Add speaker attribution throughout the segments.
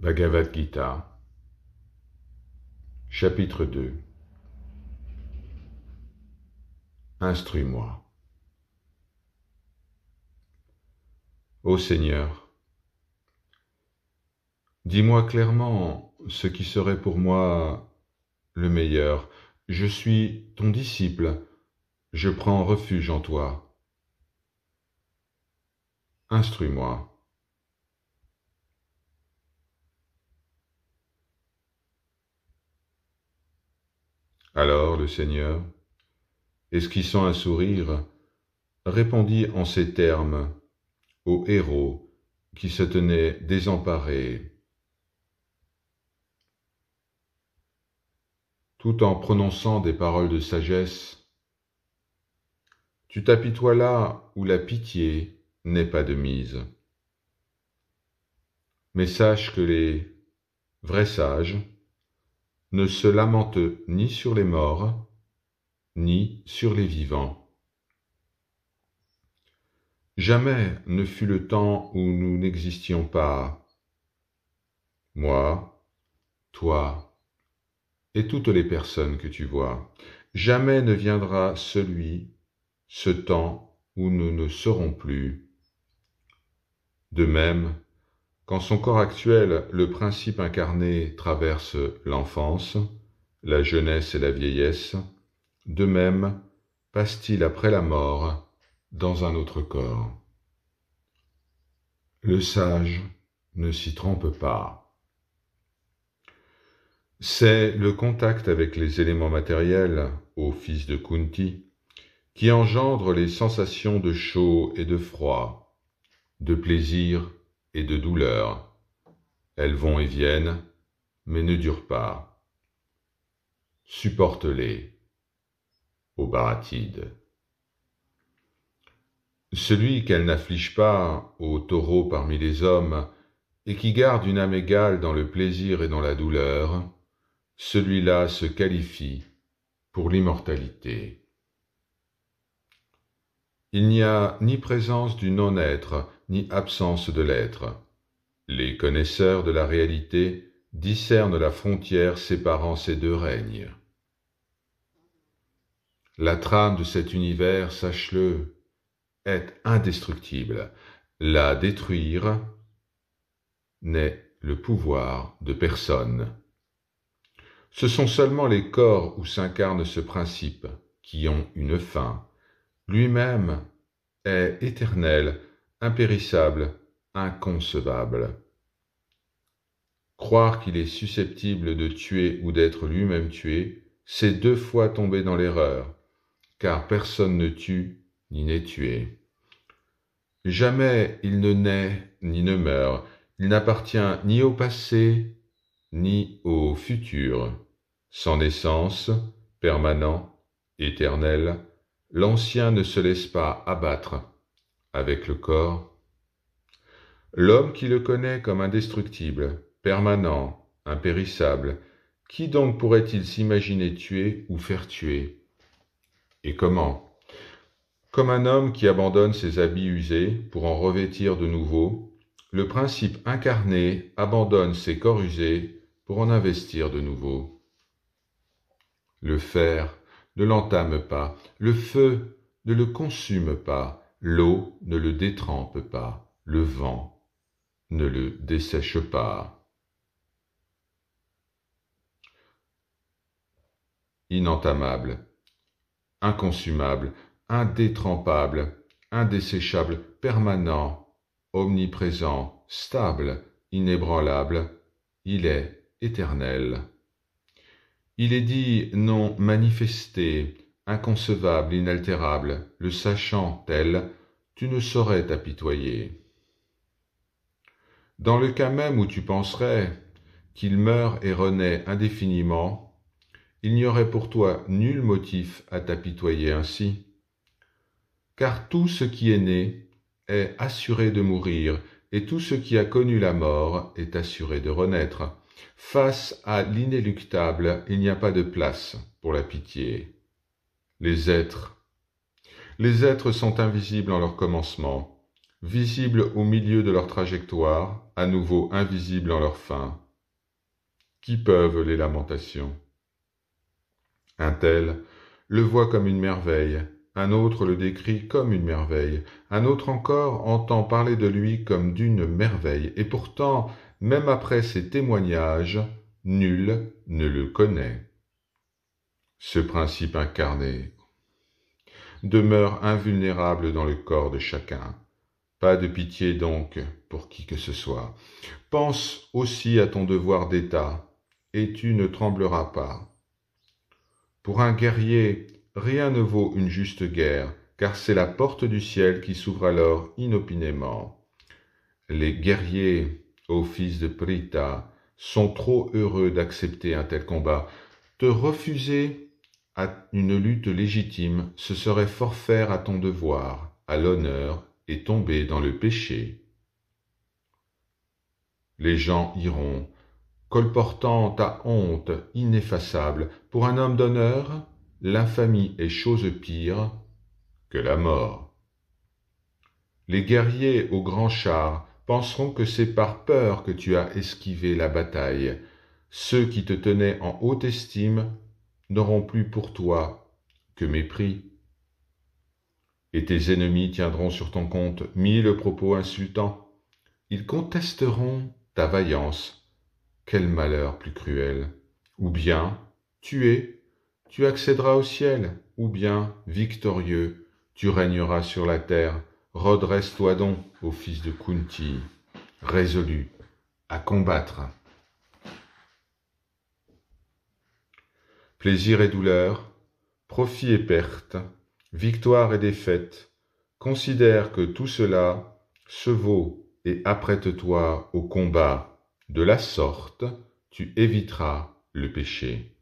Speaker 1: Bhagavad Gita, chapitre 2. Instruis-moi. Ô Seigneur, dis-moi clairement ce qui serait pour moi le meilleur. Je suis ton disciple, je prends refuge en toi. Instruis-moi. Alors le Seigneur, esquissant un sourire, répondit en ces termes au héros qui se tenait désemparé, tout en prononçant des paroles de sagesse. Tu t'apitoies là où la pitié n'est pas de mise. Mais sache que les vrais sages ne se lamentent ni sur les morts, ni sur les vivants. Jamais ne fut le temps où nous n'existions pas, moi, toi, et toutes les personnes que tu vois. Jamais ne viendra ce temps où nous ne serons plus. De même, quand son corps actuel, le principe incarné, traverse l'enfance, la jeunesse et la vieillesse, de même passe-t-il après la mort dans un autre corps. Le sage ne s'y trompe pas. C'est le contact avec les éléments matériels, ô fils de Kunti, qui engendre les sensations de chaud et de froid, de plaisir et de douleur. Elles vont et viennent, mais ne durent pas. Supporte-les, ô Bharatide. Celui qu'elle n'afflige pas, ô taureau parmi les hommes, et qui garde une âme égale dans le plaisir et dans la douleur, celui-là se qualifie pour l'immortalité. Il n'y a ni présence du non-être, ni absence de l'être. Les connaisseurs de la réalité discernent la frontière séparant ces deux règnes. La trame de cet univers, sache-le, est indestructible. La détruire n'est le pouvoir de personne. Ce sont seulement les corps où s'incarne ce principe qui ont une fin. Lui-même est éternel, impérissable, inconcevable. Croire qu'il est susceptible de tuer ou d'être lui-même tué, c'est deux fois tomber dans l'erreur, car personne ne tue ni n'est tué. Jamais il ne naît ni ne meurt, il n'appartient ni au passé ni au futur. Sans naissance, permanent, éternel, l'ancien ne se laisse pas abattre avec le corps. L'homme qui le connaît comme indestructible, permanent, impérissable, qui donc pourrait-il s'imaginer tuer ou faire tuer? Et comment? Comme un homme qui abandonne ses habits usés pour en revêtir de nouveaux, le principe incarné abandonne ses corps usés pour en investir de nouveaux. Le fer ne l'entame pas, le feu ne le consume pas, l'eau ne le détrempe pas, le vent ne le dessèche pas. Inentamable, inconsumable, indétrempable, indesséchable, permanent, omniprésent, stable, inébranlable, il est éternel. Il est dit non manifesté, inconcevable, inaltérable, le sachant tel, tu ne saurais t'apitoyer. Dans le cas même où tu penserais qu'il meurt et renaît indéfiniment, il n'y aurait pour toi nul motif à t'apitoyer ainsi, car tout ce qui est né est assuré de mourir, et tout ce qui a connu la mort est assuré de renaître. Face à l'inéluctable, il n'y a pas de place pour la pitié. Les êtres sont invisibles en leur commencement. visibles au milieu de leur trajectoire, à nouveau invisibles en leur fin. Qui peuvent les lamentations? Un tel le voit comme une merveille, un autre le décrit comme une merveille, un autre encore entend parler de lui comme d'une merveille, et pourtant, même après ces témoignages, nul ne le connaît. Ce principe incarné demeure invulnérable dans le corps de chacun. Pas de pitié donc pour qui que ce soit. Pense aussi à ton devoir d'État, et tu ne trembleras pas. Pour un guerrier, rien ne vaut une juste guerre, car c'est la porte du ciel qui s'ouvre alors inopinément. Les guerriers, ô fils de Pritha, sont trop heureux d'accepter un tel combat. Te refuser à une lutte légitime, ce serait forfaire à ton devoir, à l'honneur, et tomber dans le péché. Les gens iront, colportant ta honte ineffaçable. Pour un homme d'honneur, l'infamie est chose pire que la mort. Les guerriers au grand char penseront que c'est par peur que tu as esquivé la bataille. Ceux qui te tenaient en haute estime n'auront plus pour toi que mépris. Et tes ennemis tiendront sur ton compte 1000 propos insultants. Ils contesteront ta vaillance. Quel malheur plus cruel! Ou bien, tué, tu accéderas au ciel, ou bien, victorieux, tu régneras sur la terre. Redresse-toi donc, ô fils de Kunti, résolu à combattre. Plaisir et douleur, profit et perte, victoire et défaite, considère que tout cela se vaut et apprête-toi au combat. De la sorte, tu éviteras le péché.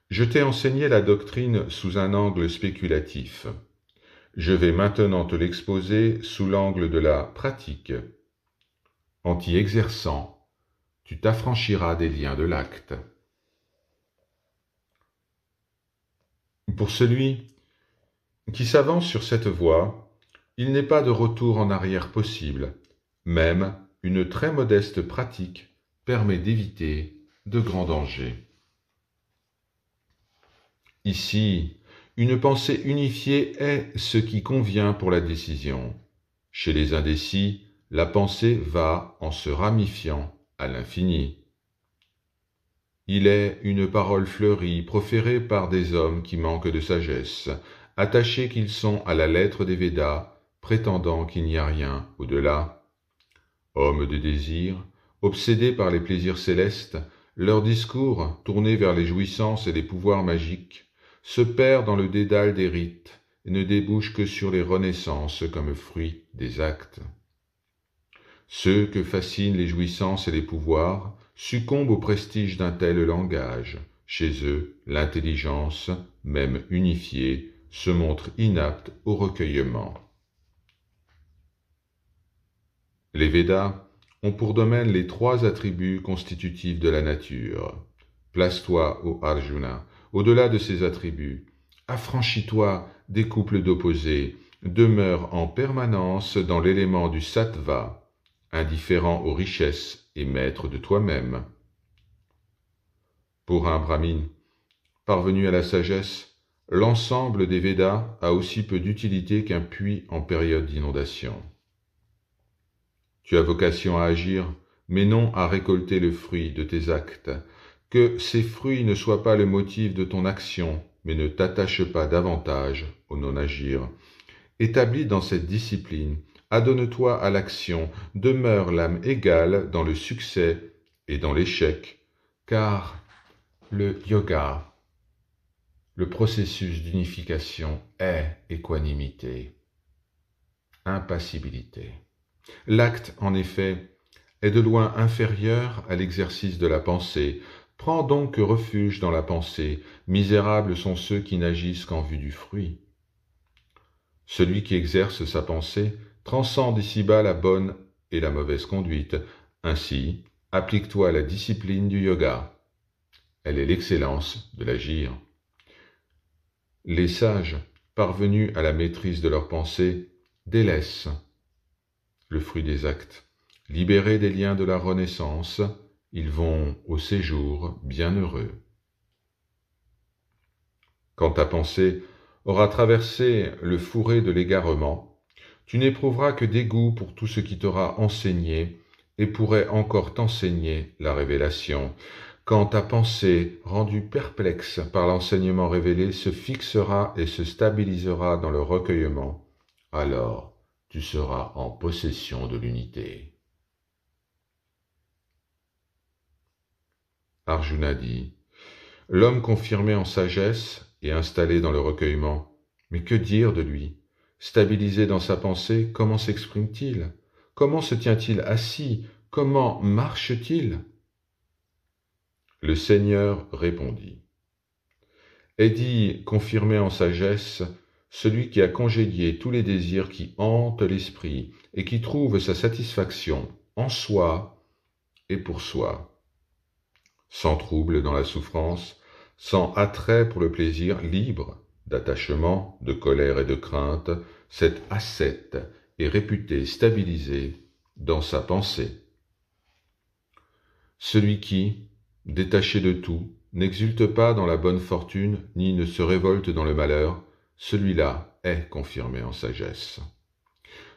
Speaker 1: Je t'ai enseigné la doctrine sous un angle spéculatif. Je vais maintenant te l'exposer sous l'angle de la pratique. En t'y exerçant, tu t'affranchiras des liens de l'acte. Pour celui qui s'avance sur cette voie, il n'est pas de retour en arrière possible. Même une très modeste pratique permet d'éviter de grands dangers. Ici, une pensée unifiée est ce qui convient pour la décision. Chez les indécis, la pensée va en se ramifiant à l'infini. Il est une parole fleurie proférée par des hommes qui manquent de sagesse, attachés qu'ils sont à la lettre des Védas, prétendant qu'il n'y a rien au-delà. Hommes de désir, obsédés par les plaisirs célestes, leur discours, tourné vers les jouissances et les pouvoirs magiques, se perd dans le dédale des rites et ne débouche que sur les renaissances comme fruit des actes. Ceux que fascinent les jouissances et les pouvoirs succombent au prestige d'un tel langage. Chez eux, l'intelligence, même unifiée, se montre inapte au recueillement. Les Védas ont pour domaine les 3 attributs constitutifs de la nature. Place-toi, ô Arjuna, au-delà de ces attributs. Affranchis-toi des couples d'opposés. Demeure en permanence dans l'élément du sattva, indifférent aux richesses et maître de toi-même. Pour un brahmine, parvenu à la sagesse, l'ensemble des Védas a aussi peu d'utilité qu'un puits en période d'inondation. Tu as vocation à agir, mais non à récolter le fruit de tes actes. Que ces fruits ne soient pas le motif de ton action, mais ne t'attache pas davantage au non-agir. Établi dans cette discipline, adonne-toi à l'action, demeure l'âme égale dans le succès et dans l'échec, car le yoga, le processus d'unification est équanimité, impassibilité. L'acte, en effet, est de loin inférieur à l'exercice de la pensée. Prends donc refuge dans la pensée. Misérables sont ceux qui n'agissent qu'en vue du fruit. Celui qui exerce sa pensée transcende ici-bas la bonne et la mauvaise conduite. Ainsi, applique-toi à la discipline du yoga. Elle est l'excellence de l'agir. Les sages parvenus à la maîtrise de leurs pensées, délaissent le fruit des actes. Libérés des liens de la renaissance, ils vont au séjour bienheureux. Quand ta pensée aura traversé le fourré de l'égarement, tu n'éprouveras que dégoût pour tout ce qui t'aura enseigné et pourrait encore t'enseigner la révélation. Quand ta pensée, rendue perplexe par l'enseignement révélé, se fixera et se stabilisera dans le recueillement, alors tu seras en possession de l'unité. Arjuna dit, l'homme confirmé en sagesse et installé dans le recueillement, mais que dire de lui? Stabilisé dans sa pensée, comment s'exprime-t-il? Comment se tient-il assis? Comment marche-t-il? Le Seigneur répondit, est dit, confirmé en sagesse, celui qui a congédié tous les désirs qui hantent l'esprit et qui trouve sa satisfaction en soi et pour soi, sans trouble dans la souffrance, sans attrait pour le plaisir, libre d'attachement, de colère et de crainte, cet ascète est réputé stabilisé dans sa pensée. Celui qui, détaché de tout, n'exulte pas dans la bonne fortune ni ne se révolte dans le malheur, celui-là est confirmé en sagesse.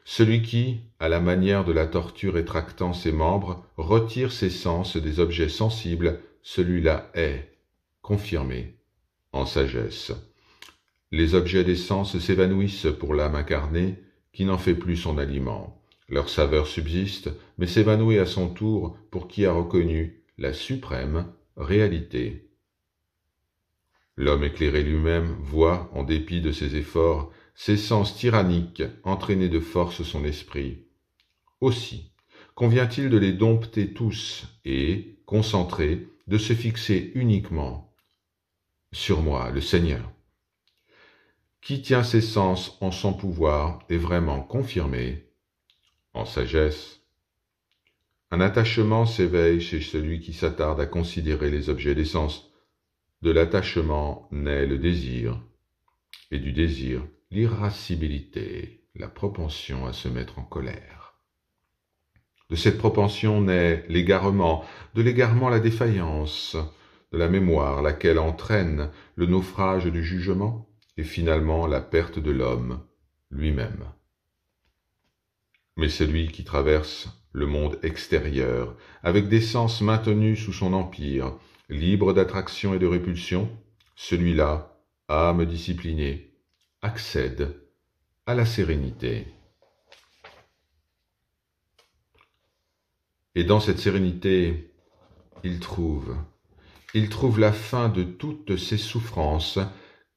Speaker 1: Celui qui, à la manière de la torture étractant ses membres, retire ses sens des objets sensibles, celui-là est confirmé en sagesse. Les objets des sens s'évanouissent pour l'âme incarnée, qui n'en fait plus son aliment. Leur saveur subsiste, mais s'évanouit à son tour pour qui a reconnu la suprême réalité. L'homme éclairé lui-même voit, en dépit de ses efforts, ses sens tyranniques entraîner de force son esprit. Aussi, convient-il de les dompter tous et, concentrés, de se fixer uniquement sur moi, le Seigneur. Qui tient ses sens en son pouvoir est vraiment confirmé en sagesse. Un attachement s'éveille chez celui qui s'attarde à considérer les objets des sens. De l'attachement naît le désir, et du désir, l'irascibilité, la propension à se mettre en colère. De cette propension naît l'égarement, de l'égarement la défaillance, de la mémoire, laquelle entraîne le naufrage du jugement, et finalement la perte de l'homme lui-même. Mais celui qui traverse le monde extérieur, avec des sens maintenus sous son empire, libre d'attraction et de répulsion, celui-là, âme disciplinée, accède à la sérénité. Et dans cette sérénité, il trouve la fin de toutes ses souffrances,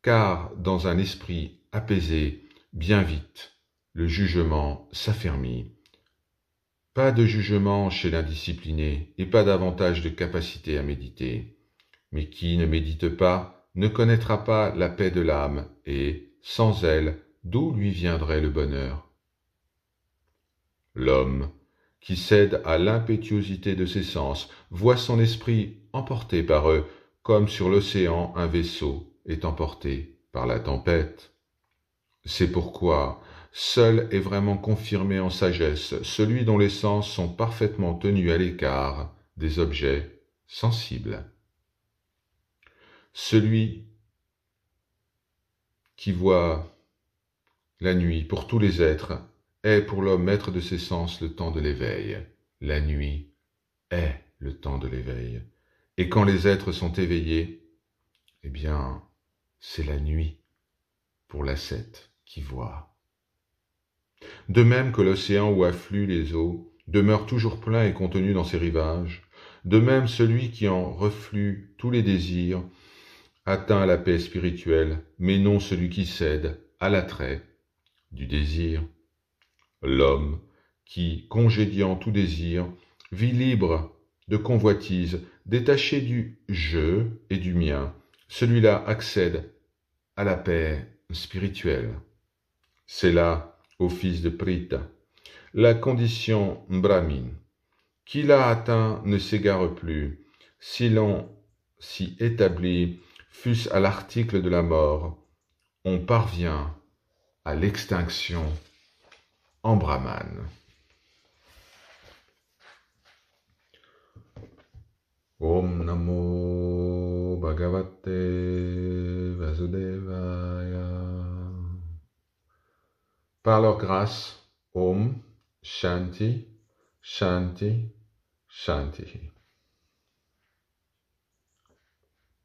Speaker 1: car dans un esprit apaisé, bien vite, le jugement s'affermit. Pas de jugement chez l'indiscipliné et pas davantage de capacité à méditer. Mais qui ne médite pas ne connaîtra pas la paix de l'âme et, sans elle, d'où lui viendrait le bonheur? L'homme, qui cède à l'impétuosité de ses sens, voit son esprit emporté par eux, comme sur l'océan un vaisseau est emporté par la tempête. C'est pourquoi seul est vraiment confirmé en sagesse celui dont les sens sont parfaitement tenus à l'écart des objets sensibles. Celui qui voit la nuit pour tous les êtres est pour l'homme maître de ses sens le temps de l'éveil. La nuit est le temps de l'éveil. Et quand les êtres sont éveillés, eh bien, c'est la nuit pour l'ascète qui voit. De même que l'océan où affluent les eaux demeure toujours plein et contenu dans ses rivages, de même celui qui en reflue tous les désirs atteint la paix spirituelle, mais non celui qui cède à l'attrait du désir. L'homme qui, congédiant tout désir, vit libre de convoitise, détaché du « je » et du « mien », celui-là accède à la paix spirituelle. C'est là, ô fils de Prita, la condition brahmine. Qui l'a atteint ne s'égare plus, si l'on s'y établit, fût-ce à l'article de la mort, on parvient à l'extinction en Brahman. Om Namo Bhagavate Vasudevaya. Par leur grâce, Om Shanti, Shanti, Shanti.